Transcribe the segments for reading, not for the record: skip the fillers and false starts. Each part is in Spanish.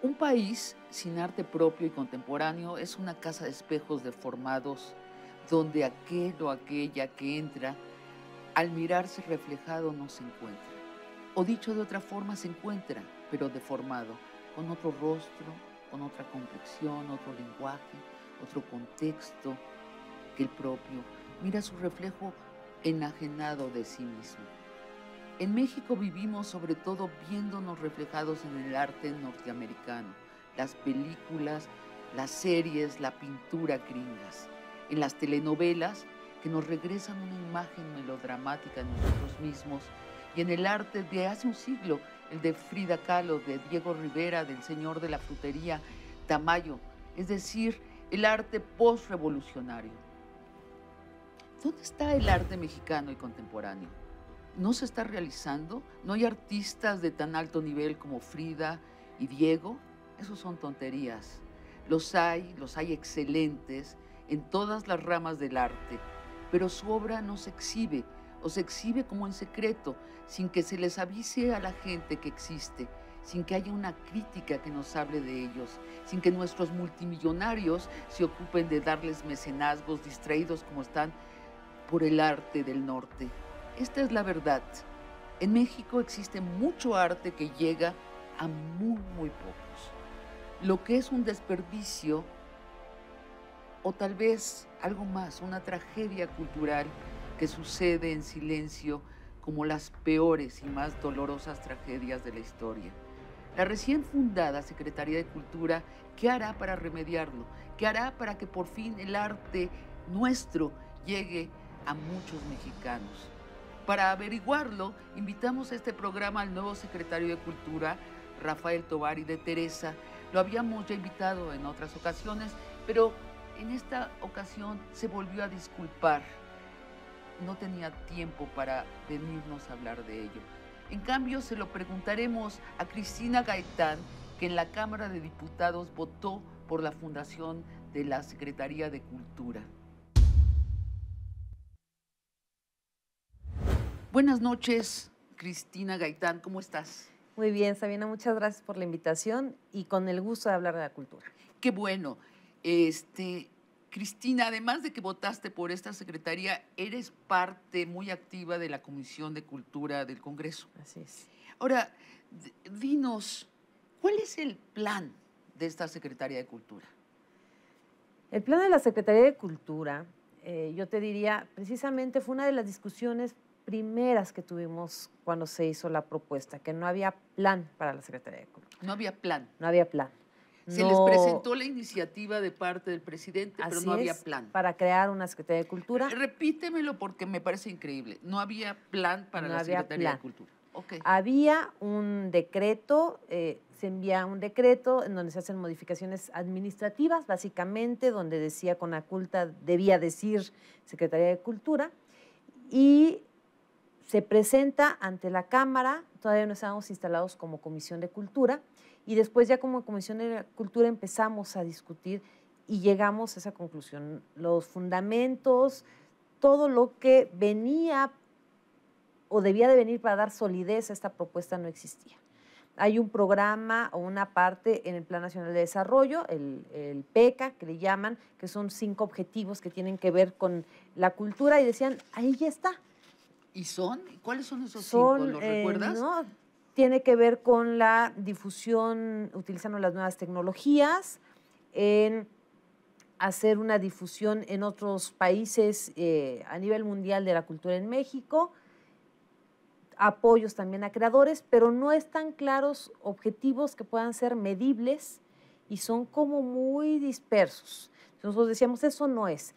Un país sin arte propio y contemporáneo es una casa de espejos deformados donde aquel o aquella que entra, al mirarse reflejado, no se encuentra. O dicho de otra forma, se encuentra, pero deformado, con otro rostro, con otra complexión, otro lenguaje, otro contexto que el propio. Mira su reflejo enajenado de sí mismo. En México vivimos sobre todo viéndonos reflejados en el arte norteamericano, las películas, las series, la pintura gringas, en las telenovelas que nos regresan una imagen melodramática de nosotros mismos, y en el arte de hace un siglo, el de Frida Kahlo, de Diego Rivera, del Señor de la Frutería, Tamayo, es decir, el arte postrevolucionario. ¿Dónde está el arte mexicano y contemporáneo? ¿No se está realizando? ¿No hay artistas de tan alto nivel como Frida y Diego? Esos son tonterías. Los hay excelentes en todas las ramas del arte, pero su obra no se exhibe o se exhibe como en secreto, sin que se les avise a la gente que existe, sin que haya una crítica que nos hable de ellos, sin que nuestros multimillonarios se ocupen de darles mecenazgos distraídos como están por el arte del norte. Esta es la verdad. En México existe mucho arte que llega a muy pocos. Lo que es un desperdicio, o tal vez algo más, una tragedia cultural que sucede en silencio como las peores y más dolorosas tragedias de la historia. La recién fundada Secretaría de Cultura, ¿qué hará para remediarlo? ¿Qué hará para que por fin el arte nuestro llegue a muchos mexicanos? Para averiguarlo, invitamos a este programa al nuevo secretario de Cultura, Rafael Tovar, y de Teresa. Lo habíamos ya invitado en otras ocasiones, pero en esta ocasión se volvió a disculpar. No tenía tiempo para venirnos a hablar de ello. En cambio, se lo preguntaremos a Cristina Gaitán, que en la Cámara de Diputados votó por la fundación de la Secretaría de Cultura. Buenas noches, Cristina Gaitán, ¿cómo estás? Muy bien, Sabina, muchas gracias por la invitación y con el gusto de hablar de la cultura. Qué bueno. Cristina, además de que votaste por esta secretaría, eres parte muy activa de la Comisión de Cultura del Congreso. Así es. Ahora, dinos, ¿cuál es el plan de esta Secretaría de Cultura? El plan de la Secretaría de Cultura, yo te diría, precisamente fue una de las discusiones primeras que tuvimos cuando se hizo la propuesta, que no había plan para la Secretaría de Cultura. No había plan. No había plan. Se les presentó la iniciativa de parte del presidente, pero no había plan. Para crear una Secretaría de Cultura. Repítemelo porque me parece increíble. No había plan para la Secretaría de Cultura. Okay. Había un decreto, se envía un decreto en donde se hacen modificaciones administrativas, básicamente, donde decía Conaculta debía decir Secretaría de Cultura, y se presenta ante la Cámara. Todavía no estábamos instalados como Comisión de Cultura, y después ya como Comisión de Cultura empezamos a discutir y llegamos a esa conclusión. Los fundamentos, todo lo que venía o debía de venir para dar solidez a esta propuesta no existía. Hay un programa o una parte en el Plan Nacional de Desarrollo, el PECA, que le llaman, que son 5 objetivos que tienen que ver con la cultura, y decían, ahí ya está. ¿Y son? ¿Cuáles son esos 5? ¿Los recuerdas? No, tiene que ver con la difusión, utilizando las nuevas tecnologías, en hacer una difusión en otros países a nivel mundial de la cultura en México, apoyos también a creadores, pero no están claros objetivos que puedan ser medibles y son como muy dispersos. Nosotros decíamos, eso no es.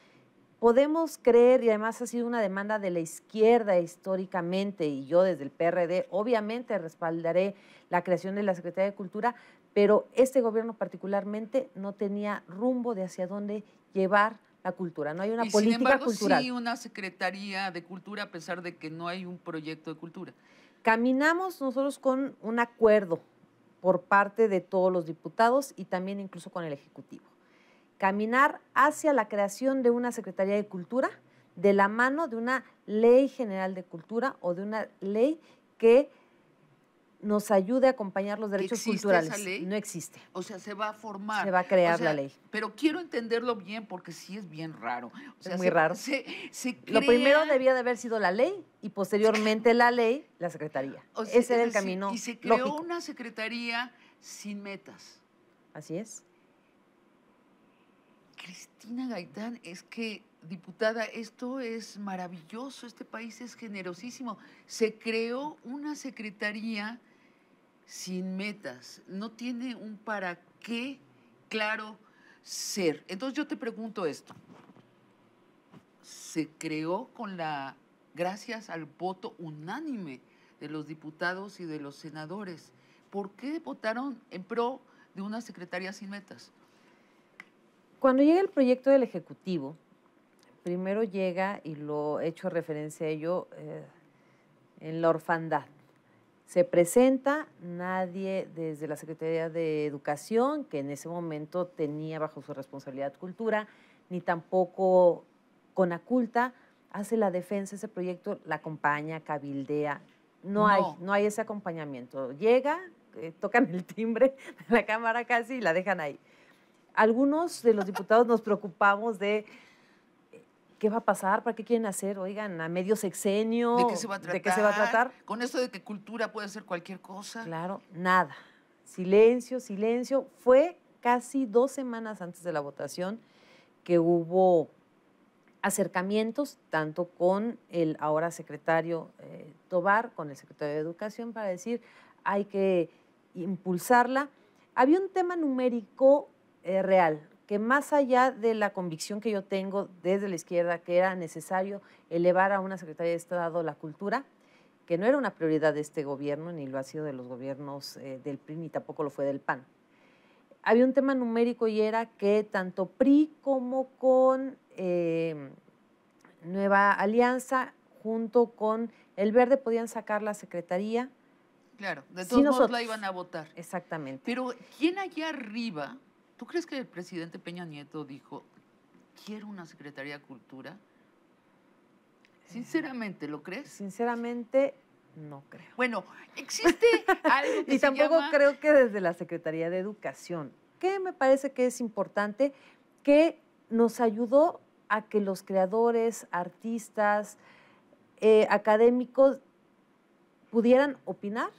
Podemos creer, y además ha sido una demanda de la izquierda históricamente, y yo desde el PRD obviamente respaldaré la creación de la Secretaría de Cultura, pero este gobierno particularmente no tenía rumbo de hacia dónde llevar la cultura, no hay una política cultural. Sin embargo, sí una Secretaría de Cultura, a pesar de que no hay un proyecto de cultura. Caminamos nosotros con un acuerdo por parte de todos los diputados y también incluso con el Ejecutivo. Caminar hacia la creación de una Secretaría de Cultura de la mano de una Ley General de Cultura o de una ley que nos ayude a acompañar los derechos ¿Existe culturales. esa ley? No existe. O sea, se va a formar. Se va a crear la ley. Pero quiero entenderlo bien porque sí es bien raro. O sea, Es muy raro. Se Lo crea, primero debía de haber sido la ley y posteriormente la ley, la secretaría. o sea, Ese era el es decir, camino y se creó lógico. una secretaría sin metas. Así es. Cristina Gaitán, es que, diputada, esto es maravilloso, este país es generosísimo. Se creó una secretaría sin metas, no tiene un para qué claro ser. Entonces yo te pregunto esto, se creó gracias al voto unánime de los diputados y de los senadores. ¿Por qué votaron en pro de una secretaría sin metas? Cuando llega el proyecto del Ejecutivo, primero llega, y lo he hecho referencia a ello, en la orfandad. Se presenta, nadie desde la Secretaría de Educación, que en ese momento tenía bajo su responsabilidad cultura, ni tampoco Conaculta, hace la defensa de ese proyecto, la acompaña, cabildea. No hay ese acompañamiento. Llega, tocan el timbre de la Cámara casi y la dejan ahí. Algunos de los diputados nos preocupamos de qué va a pasar, para qué quieren hacer, oigan, a medio sexenio. ¿De qué se va a tratar? ¿De qué se va a tratar? Con esto de que cultura puede ser cualquier cosa. Claro, nada. Silencio, silencio. Fue casi 2 semanas antes de la votación que hubo acercamientos, tanto con el ahora secretario Tobar, con el secretario de Educación, para decir hay que impulsarla. Había un tema numérico real, que más allá de la convicción que yo tengo desde la izquierda, que era necesario elevar a una Secretaría de Estado la cultura, que no era una prioridad de este gobierno, ni lo ha sido de los gobiernos del PRI, ni tampoco lo fue del PAN. Había un tema numérico y era que tanto PRI como con Nueva Alianza, junto con El Verde, podían sacar la secretaría. Claro, de todos modos la iban a votar. Exactamente. Pero ¿quién allá arriba, tú crees que el presidente Peña Nieto dijo, quiero una Secretaría de Cultura? Sinceramente, ¿lo crees? Sinceramente, no creo. Bueno, existe algo que y tampoco creo que desde la Secretaría de Educación, que me parece que es importante, que nos ayudó a que los creadores, artistas, académicos pudieran opinar,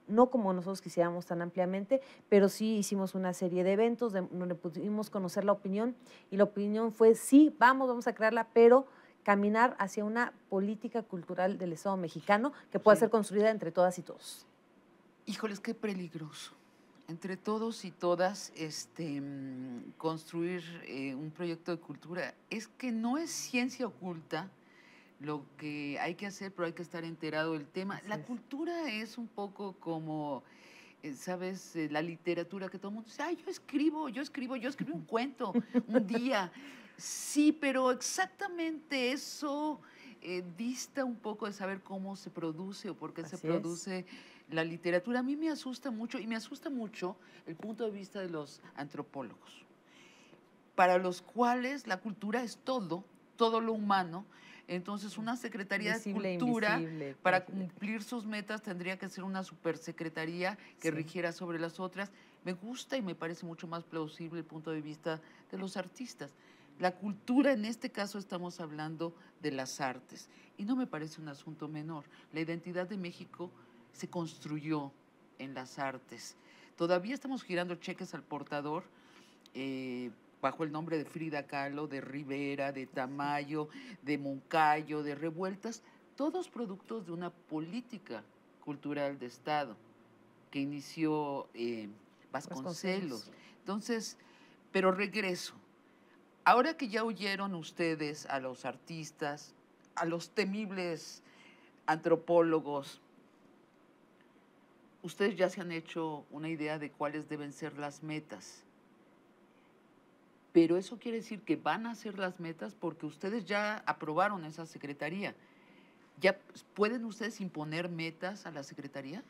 no como nosotros quisiéramos tan ampliamente, pero sí hicimos una serie de eventos donde pudimos conocer la opinión, y la opinión fue sí, vamos a crearla, pero caminar hacia una política cultural del Estado mexicano que pueda ser construida entre todas y todos. Híjoles, qué peligroso. Entre todos y todas, construir un proyecto de cultura. Es que no es ciencia oculta lo que hay que hacer, pero hay que estar enterado del tema. La cultura es un poco como, ¿sabes? La literatura, que todo el mundo dice, yo escribo un cuento un día. Sí, pero exactamente eso dista un poco de saber cómo se produce o por qué se produce la literatura. A mí me asusta mucho, y me asusta mucho el punto de vista de los antropólogos, para los cuales la cultura es todo lo humano. Entonces, una Secretaría visible, de Cultura, invisible, para cumplir sus metas, tendría que ser una supersecretaría que rigiera sobre las otras. Me gusta y me parece mucho más plausible el punto de vista de los artistas. La cultura, en este caso, estamos hablando de las artes, y no me parece un asunto menor. La identidad de México se construyó en las artes. Todavía estamos girando cheques al portador, bajo el nombre de Frida Kahlo, de Rivera, de Tamayo, de Moncayo, de Revueltas, todos productos de una política cultural de Estado que inició Vasconcelos. Entonces, pero regreso. Ahora que ya oyeron ustedes a los artistas, a los temibles antropólogos, ustedes ya se han hecho una idea de cuáles deben ser las metas. Pero eso quiere decir que van a ser las metas porque ustedes ya aprobaron esa secretaría. ¿Ya pueden ustedes imponer metas a la secretaría?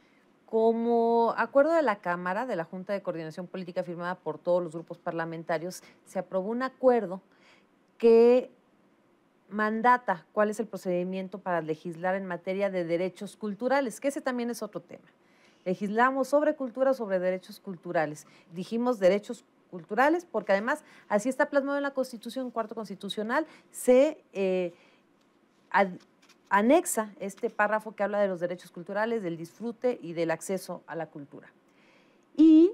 Como acuerdo de la Cámara, de la Junta de Coordinación Política firmada por todos los grupos parlamentarios, se aprobó un acuerdo que mandata cuál es el procedimiento para legislar en materia de derechos culturales, que ese también es otro tema. Legislamos sobre cultura, sobre derechos culturales. Dijimos derechos culturales porque además así está plasmado en la Constitución, cuarto constitucional, se anexa este párrafo que habla de los derechos culturales, del disfrute y del acceso a la cultura. Y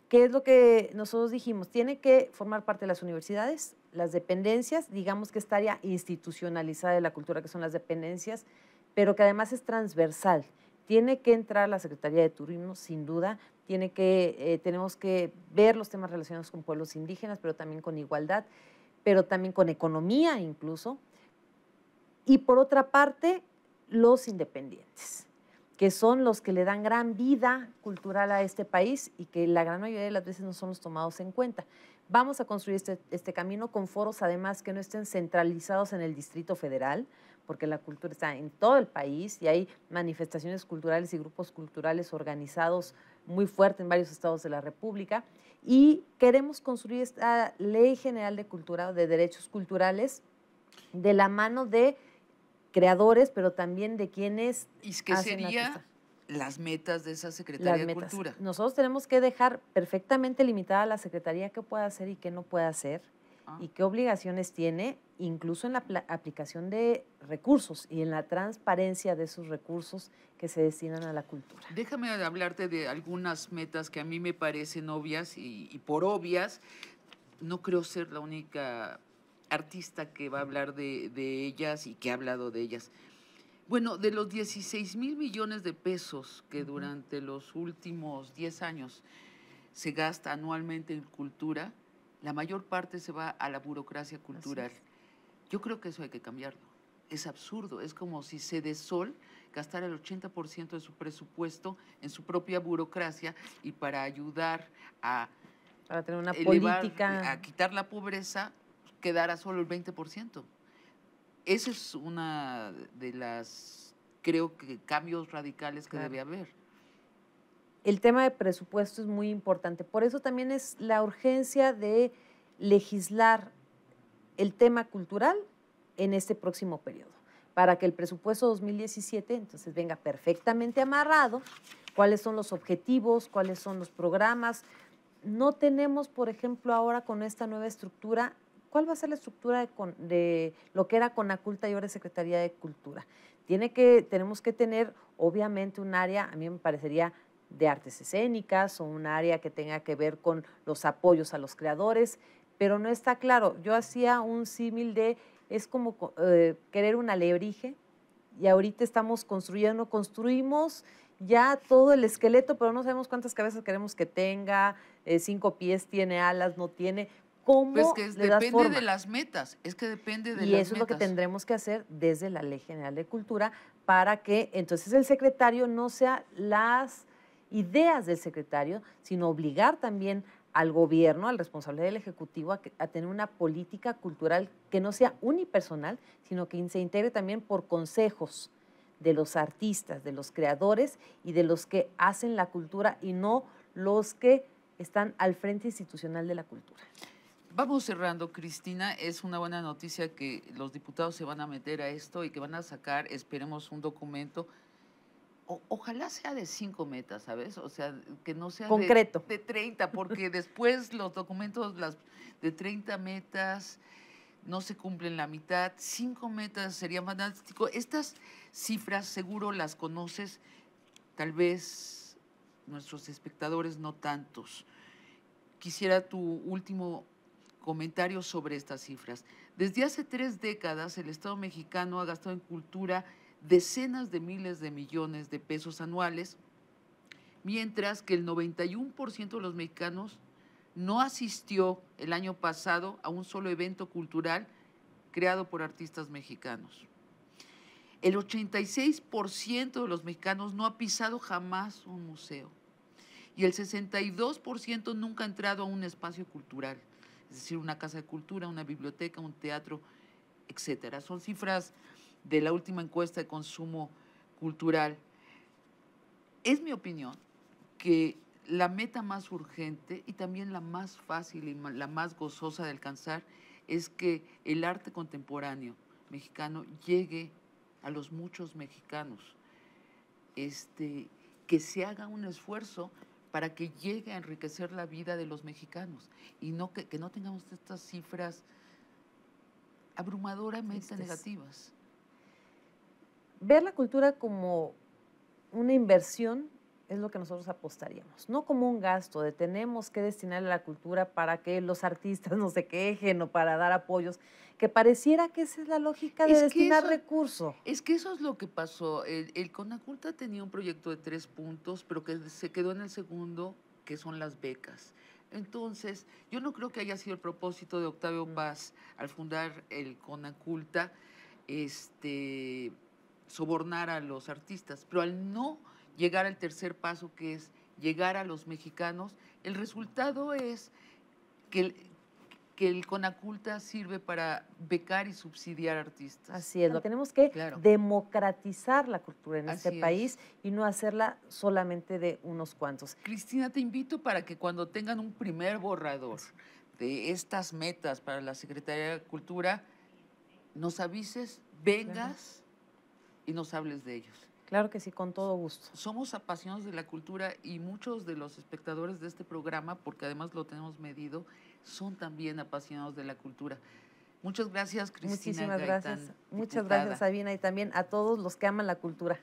¿qué es lo que nosotros dijimos? Tiene que formar parte de las universidades, las dependencias, digamos que esta área institucionalizada de la cultura, que son las dependencias, pero que además es transversal. Tiene que entrar la Secretaría de Turismo, sin duda, tenemos que ver los temas relacionados con pueblos indígenas, pero también con igualdad, pero también con economía incluso. Y por otra parte, los independientes, que son los que le dan gran vida cultural a este país y que la gran mayoría de las veces no son los tomados en cuenta. Vamos a construir este camino con foros, además, que no estén centralizados en el Distrito Federal, porque la cultura está en todo el país y hay manifestaciones culturales y grupos culturales organizados muy fuertes en varios estados de la República. Y queremos construir esta Ley General de Cultura, de Derechos Culturales, de la mano de creadores, pero también de quienes ¿Y qué serían las metas de esa Secretaría de Cultura? Nosotros tenemos que dejar perfectamente limitada a la Secretaría qué puede hacer y qué no puede hacer y qué obligaciones tiene, incluso en la aplicación de recursos y en la transparencia de esos recursos que se destinan a la cultura. Déjame hablarte de algunas metas que a mí me parecen obvias y por obvias, no creo ser la única artista que va a hablar de ellas y que ha hablado de ellas. Bueno, de los 16,000 millones de pesos que durante los últimos 10 años se gasta anualmente en cultura, la mayor parte se va a la burocracia cultural. Yo creo que eso hay que cambiarlo. Es absurdo, es como si Sedesol gastara el 80% de su presupuesto en su propia burocracia y para ayudar para tener una política, a quitar la pobreza, quedara solo el 20%. Esa es una de las, creo que, cambios radicales que debe haber. El tema de presupuesto es muy importante. Por eso también es la urgencia de legislar el tema cultural en este próximo periodo, para que el presupuesto 2017 entonces venga perfectamente amarrado, cuáles son los objetivos, cuáles son los programas. No tenemos, por ejemplo, ahora con esta nueva estructura, ¿cuál va a ser la estructura de lo que era Conaculta y ahora es Secretaría de Cultura? Tenemos que tener, obviamente, un área, a mí me parecería, de artes escénicas o un área que tenga que ver con los apoyos a los creadores, pero no está claro. Yo hacía un símil es como querer un alebrije y ahorita estamos construimos ya todo el esqueleto, pero no sabemos cuántas cabezas queremos que tenga, 5 pies, tiene alas, no tiene. ¿Cómo pues que le das forma? Depende de las metas, es que depende de las metas. Y eso es lo que tendremos que hacer desde la Ley General de Cultura para que entonces el secretario no sea las ideas del secretario, sino obligar también al gobierno, al responsable del Ejecutivo, a tener una política cultural que no sea unipersonal, sino que se integre también por consejos de los artistas, de los creadores y de los que hacen la cultura y no los que están al frente institucional de la cultura. Vamos cerrando, Cristina. Es una buena noticia que los diputados se van a meter a esto y que van a sacar, esperemos, un documento. Ojalá sea de 5 metas, ¿sabes? O sea, que no sea concreto. De 30, porque después los documentos de 30 metas no se cumplen la mitad. 5 metas sería fantástico. Estas cifras seguro las conoces, tal vez nuestros espectadores no tantos. Quisiera tu último comentario sobre estas cifras. Desde hace 3 décadas, el Estado mexicano ha gastado en cultura decenas de miles de millones de pesos anuales, mientras que el 91% de los mexicanos no asistió el año pasado a un solo evento cultural creado por artistas mexicanos. El 86% de los mexicanos no ha pisado jamás un museo y el 62% nunca ha entrado a un espacio cultural, es decir, una casa de cultura, una biblioteca, un teatro, etcétera. Son cifras de la última encuesta de consumo cultural. Es mi opinión que la meta más urgente y también la más fácil y la más gozosa de alcanzar es que el arte contemporáneo mexicano llegue a los muchos mexicanos. que se haga un esfuerzo para que llegue a enriquecer la vida de los mexicanos y no que no tengamos estas cifras abrumadoramente Tristes. negativas. Ver la cultura como una inversión es lo que nosotros apostaríamos, no como un gasto de tenemos que destinar a la cultura para que los artistas no se quejen o para dar apoyos, que pareciera que esa es la lógica de Es que destinar eso recurso. Es que eso es lo que pasó. El Conaculta tenía un proyecto de 3 puntos, pero que se quedó en el segundo, que son las becas. Entonces, yo no creo que haya sido el propósito de Octavio Paz al fundar el Conaculta, sobornar a los artistas, pero al no llegar al tercer paso, que es llegar a los mexicanos, el resultado es que el Conaculta sirve para becar y subsidiar artistas. Así es, tenemos que Claro. democratizar la cultura en este Así es. país y no hacerla solamente de unos cuantos. Cristina, te invito para que cuando tengan un primer borrador de estas metas para la Secretaría de Cultura, nos avises, vengas y nos hables de ellos. Claro que sí, con todo gusto. Somos apasionados de la cultura y muchos de los espectadores de este programa, porque además lo tenemos medido, son también apasionados de la cultura. Muchas gracias, Cristina Muchísimas Gaitán, gracias. Muchas diputada. gracias, Sabina, y también a todos los que aman la cultura.